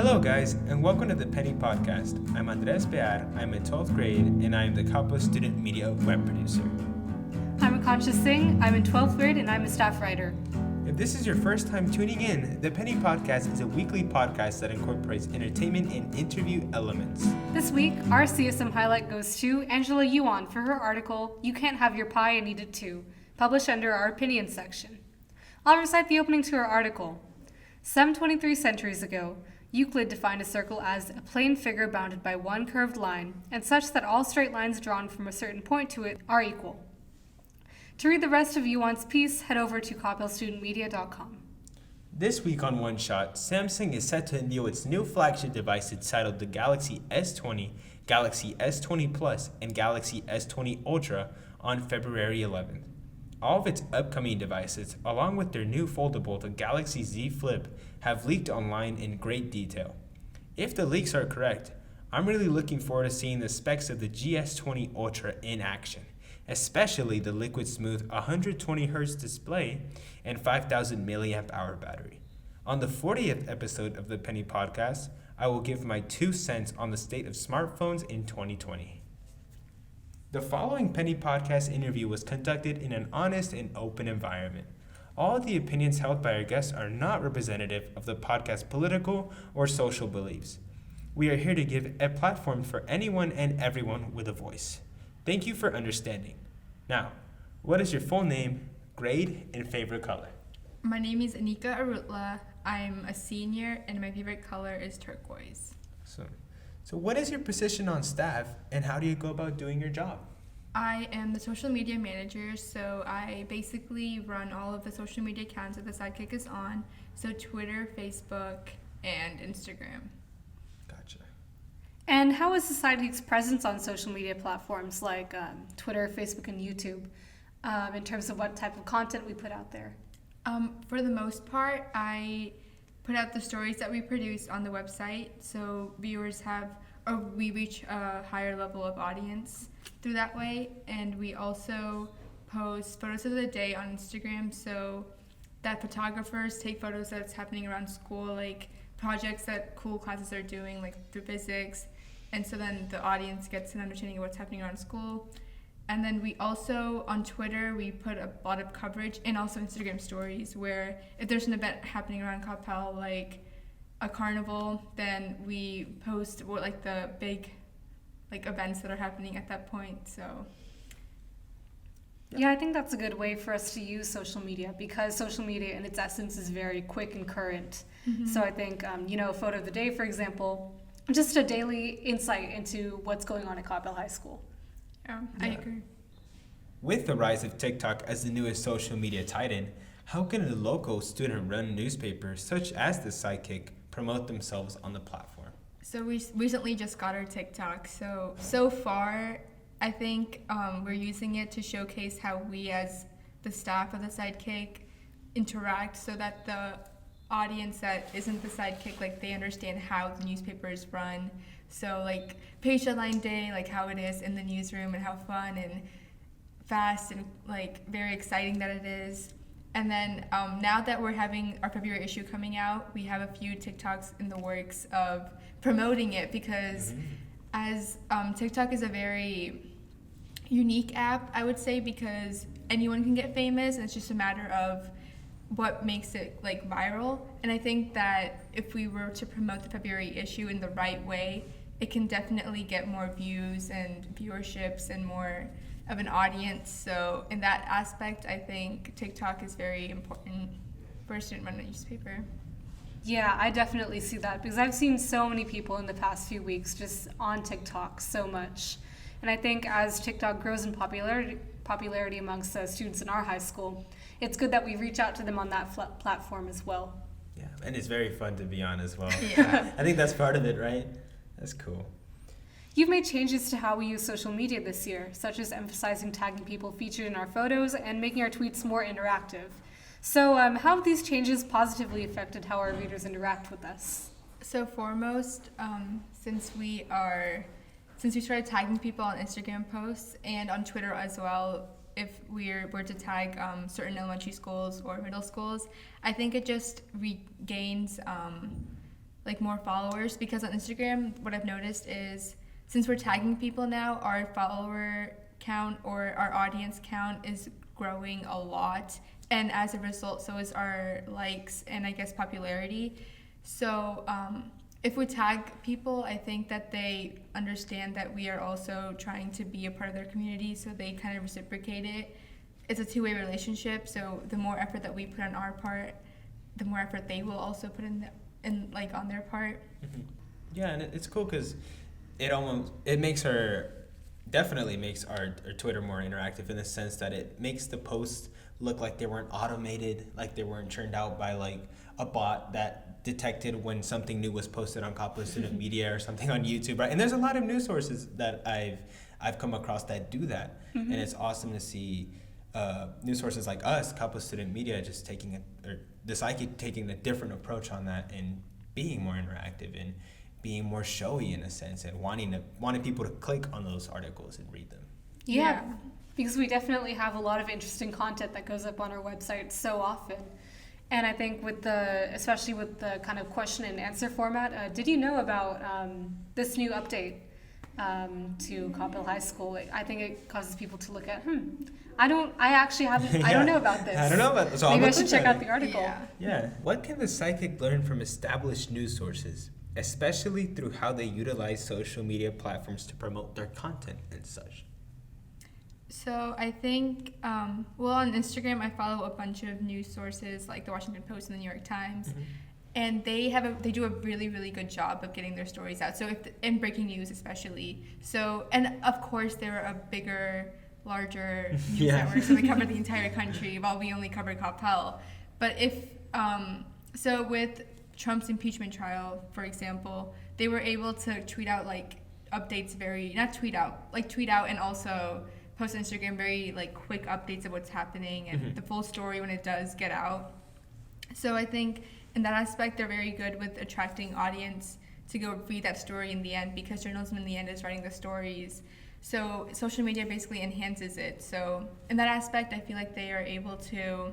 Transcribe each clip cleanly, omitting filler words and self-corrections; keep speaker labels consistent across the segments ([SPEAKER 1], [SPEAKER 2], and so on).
[SPEAKER 1] Hello guys, and welcome to the Penny Podcast. I'm Andrés, I'm in 12th grade, and I am the Coppell student media web producer.
[SPEAKER 2] I'm Akansha Singh, I'm in 12th grade, and I'm a staff writer.
[SPEAKER 1] If this is your first time tuning in, the Penny Podcast is a weekly podcast that incorporates entertainment and interview elements.
[SPEAKER 2] This week, our CSM highlight goes to Angela Yuan for her article, You Can't Have Your Pie and Eat It Too, published under our opinion section. I'll recite the opening to her article. 723 centuries ago, Euclid defined a circle as a plane figure bounded by one curved line, and such that all straight lines drawn from a certain point to it are equal. To read the rest of Yuan's piece, head over to coppellstudentmedia.com.
[SPEAKER 1] This week on One Shot, Samsung is set to unveil its new flagship devices titled the Galaxy S20, Galaxy S20 Plus, and Galaxy S20 Ultra on February 11th. All of its upcoming devices, along with their new foldable, the Galaxy Z Flip, have leaked online in great detail. If the leaks are correct, I'm really looking forward to seeing the specs of the GS20 Ultra in action, especially the liquid smooth 120Hz display and 5,000 milliamp hour battery. On the 40th episode of the Penny Podcast, I will give my 2 cents on the state of smartphones in 2020. The following Penny Podcast interview was conducted in an honest and open environment. All the opinions held by our guests are not representative of the podcast's political or social beliefs. We are here to give a platform for anyone and everyone with a voice. Thank you for understanding. Now, what is your full name, grade, and favorite color?
[SPEAKER 3] My name is Anika Arutla. I'm a senior, and my favorite color is turquoise.
[SPEAKER 1] So what is your position on staff, and how do you go about doing your job?
[SPEAKER 3] I am the social media manager, so I basically run all of the social media accounts that the Sidekick is on, so Twitter, Facebook, and Instagram.
[SPEAKER 1] Gotcha.
[SPEAKER 2] And how is the Sidekick's presence on social media platforms like Twitter, Facebook, and YouTube in terms of what type of content we put out there?
[SPEAKER 3] For the most part, I put out the stories that we produce on the website, so viewers we reach a higher level of audience through that way. And we also post photos of the day on Instagram, so that photographers take photos that's happening around school, like projects that cool classes are doing, like through physics. And so then the audience gets an understanding of what's happening around school. And then we also, on Twitter, we put a lot of coverage, and also Instagram stories, where if there's an event happening around Coppell, like a carnival, then we post the big events that are happening at that point. So
[SPEAKER 2] yeah, I think that's a good way for us to use social media, because social media in its essence is very quick and current. Mm-hmm. So I think, a photo of the day, for example, just a daily insight into what's going on at Coppell High School.
[SPEAKER 3] Yeah, I agree.
[SPEAKER 1] With the rise of TikTok as the newest social media titan, how can a local student-run newspaper such as the Sidekick promote themselves on the platform?
[SPEAKER 3] So we recently just got our TikTok. So far, I think we're using it to showcase how we as the staff of the Sidekick interact, so that the audience that isn't the Sidekick, they understand how the newspaper is run. So page deadline day, how it is in the newsroom, and how fun and fast and very exciting that it is. And then now that we're having our February issue coming out, we have a few TikToks in the works of promoting it, because as TikTok is a very unique app, I would say, because anyone can get famous, and it's just a matter of what makes it viral. And I think that if we were to promote the February issue in the right way, it can definitely get more views and viewerships and more of an audience. So in that aspect, I think TikTok is very important for a student-run newspaper.
[SPEAKER 2] Yeah, I definitely see that, because I've seen so many people in the past few weeks just on TikTok so much. And I think as TikTok grows in popularity amongst students in our high school, it's good that we reach out to them on that platform as well.
[SPEAKER 1] Yeah, and it's very fun to be on as well.
[SPEAKER 3] Yeah.
[SPEAKER 1] I think that's part of it, right? That's cool.
[SPEAKER 2] You've made changes to how we use social media this year, such as emphasizing tagging people featured in our photos and making our tweets more interactive. So how have these changes positively affected how our readers interact with us?
[SPEAKER 3] So foremost, since we started tagging people on Instagram posts and on Twitter as well, if we were to tag certain elementary schools or middle schools, I think it just regains like more followers, because on Instagram, what I've noticed is since we're tagging people now, our follower count or our audience count is growing a lot, and as a result, so is our likes and I guess popularity. So if we tag people, I think that they understand that we are also trying to be a part of their community, so they kind of reciprocate it. It's a two-way relationship, so the more effort that we put on our part, the more effort they will also put in like on their part.
[SPEAKER 1] Mm-hmm. Yeah, and it's cool because it definitely makes our Twitter more interactive in the sense that it makes the posts look like they weren't automated, like they weren't churned out by like a bot that detected when something new was posted on Coppell Student Media or something on YouTube, right? And there's a lot of news sources that I've come across that do that, and it's awesome to see news sources like us, Coppell Student Media, just taking a different approach on that and being more interactive and being more showy in a sense, and wanting people to click on those articles and read them.
[SPEAKER 2] Yeah, because we definitely have a lot of interesting content that goes up on our website so often. And I think especially with the kind of question and answer format, did you know about this new update to Coppell High School? I think it causes people to look at, I don't know about this.
[SPEAKER 1] I don't know about this. So
[SPEAKER 2] maybe I should check out the article.
[SPEAKER 1] Yeah. What can the psychic learn from established news sources, especially through how they utilize social media platforms to promote their content and such?
[SPEAKER 3] So I think, on Instagram, I follow a bunch of news sources like the Washington Post and the New York Times, and they do a really, really good job of getting their stories out. So in breaking news especially. So, and of course there are larger news networks, so they cover the entire country while we only cover Coppell. But so with Trump's impeachment trial, for example, they were able to tweet out like updates tweet out and also post on Instagram very like quick updates of what's happening and the full story when it does get out. So I think in that aspect they're very good with attracting audience to go read that story in the end, because journalism in the end is writing the stories. So social media basically enhances it. So in that aspect, I feel like they are able to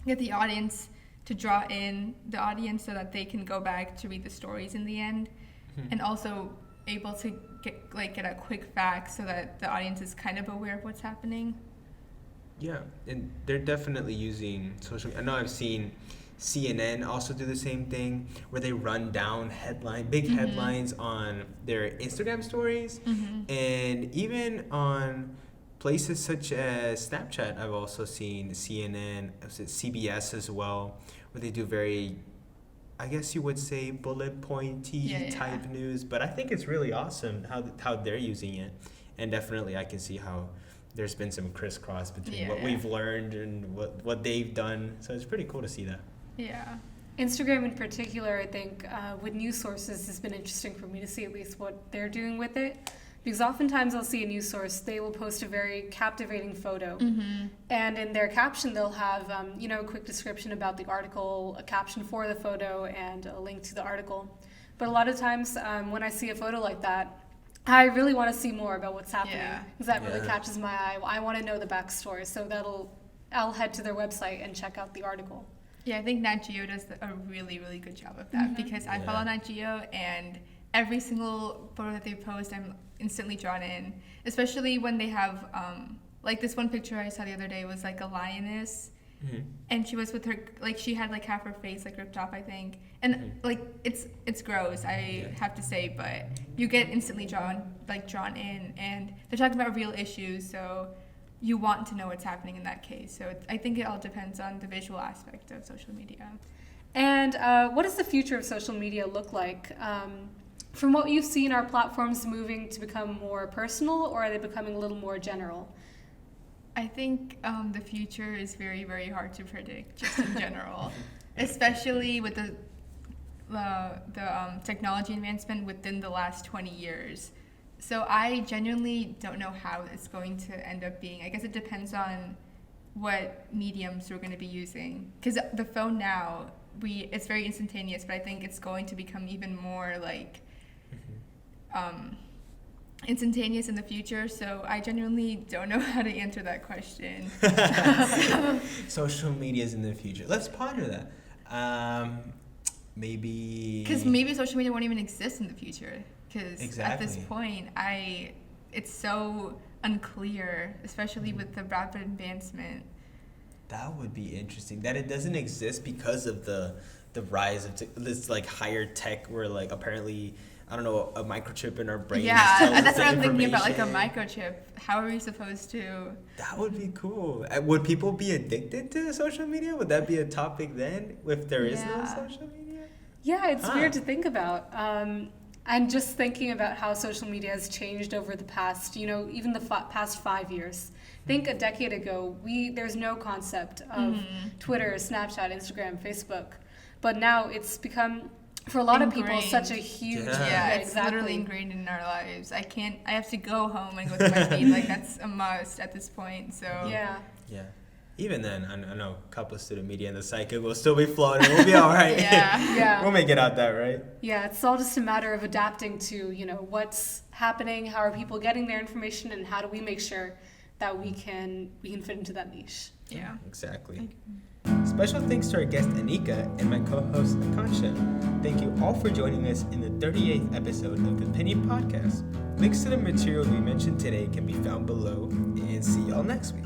[SPEAKER 3] get the audience to draw in the audience so that they can go back to read the stories in the end, and also able to get a quick fact so that the audience is kind of aware of what's happening.
[SPEAKER 1] Yeah, and they're definitely using social. I know I've seen CNN also do the same thing, where they run down big headlines on their Instagram stories, and even on places such as Snapchat. I've also seen CNN, CBS as well, where they do very, I guess you would say, bullet pointy type news. But I think it's really awesome how they're using it, and definitely I can see how there's been some crisscross between what we've learned and what they've done. So it's pretty cool to see that.
[SPEAKER 3] Yeah.
[SPEAKER 2] Instagram in particular, I think, with news sources has been interesting for me to see at least what they're doing with it. Because oftentimes I'll see a news source, they will post a very captivating photo. And in their caption, they'll have, a quick description about the article, a caption for the photo, and a link to the article. But a lot of times when I see a photo like that, I really want to see more about what's happening. Because that really catches my eye. I want to know the backstory. So I'll head to their website and check out the article.
[SPEAKER 3] Yeah, I think Nat Geo does a really, really good job of that, because I follow Nat Geo, and every single photo that they post, I'm instantly drawn in, especially when they have, like this one picture I saw the other day was like a lioness, and she was with her, like she had like half her face like ripped off, I think, and like it's gross, I have to say, but you get instantly drawn in, and they're talking about real issues, so you want to know what's happening in that case. So I think it all depends on the visual aspect of social media.
[SPEAKER 2] And what does the future of social media look like? From what you've seen, are platforms moving to become more personal, or are they becoming a little more general?
[SPEAKER 3] I think the future is very, very hard to predict, just in general, especially with the technology advancement within the last 20 years. So I genuinely don't know how it's going to end up being. I guess it depends on what mediums we're going to be using. Because the phone now, it's very instantaneous, but I think it's going to become even more like instantaneous in the future. So I genuinely don't know how to answer that question.
[SPEAKER 1] Social media's in the future. Let's ponder that. maybe...
[SPEAKER 3] Because maybe social media won't even exist in the future. Because
[SPEAKER 1] Exactly.
[SPEAKER 3] at this point, it's so unclear, especially with the rapid advancement.
[SPEAKER 1] That would be interesting. That it doesn't exist because of the rise of this like higher tech where like apparently, I don't know, a microchip in our brain.
[SPEAKER 3] Yeah,
[SPEAKER 1] tells us
[SPEAKER 3] that's
[SPEAKER 1] the
[SPEAKER 3] what I'm thinking about, like a
[SPEAKER 1] information.
[SPEAKER 3] microchip. How are we supposed to?
[SPEAKER 1] That would be cool. Would people be addicted to social media? Would that be a topic then if there is no
[SPEAKER 3] Yeah.
[SPEAKER 1] social media?
[SPEAKER 2] Yeah, it's
[SPEAKER 1] Huh.
[SPEAKER 2] weird to think about. And just thinking about how social media has changed over the past, even the past 5 years. Think a decade ago, there's no concept of Twitter, Snapchat, Instagram, Facebook. But now it's become, for a lot of people,
[SPEAKER 3] Ingrained.
[SPEAKER 2] such a huge...
[SPEAKER 1] Yeah.
[SPEAKER 3] Yeah, it's
[SPEAKER 2] exactly.
[SPEAKER 3] literally ingrained in our lives. I have to go home and go to my feed. Like, that's a must at this point. So
[SPEAKER 2] Yeah.
[SPEAKER 1] Yeah. Even then, I know Coppell student media and the psychic will still be floating. We'll be all right.
[SPEAKER 3] Yeah.
[SPEAKER 2] Yeah.
[SPEAKER 1] We'll make it out that, right?
[SPEAKER 2] Yeah, it's all just a matter of adapting to, what's happening, how are people getting their information, and how do we make sure that we can fit into that niche.
[SPEAKER 3] Yeah.
[SPEAKER 1] Exactly. Special thanks to our guest Anika and my co-host Akansha. Thank you all for joining us in the 38th episode of the Penny Podcast. Links to the material we mentioned today can be found below, and see y'all next week.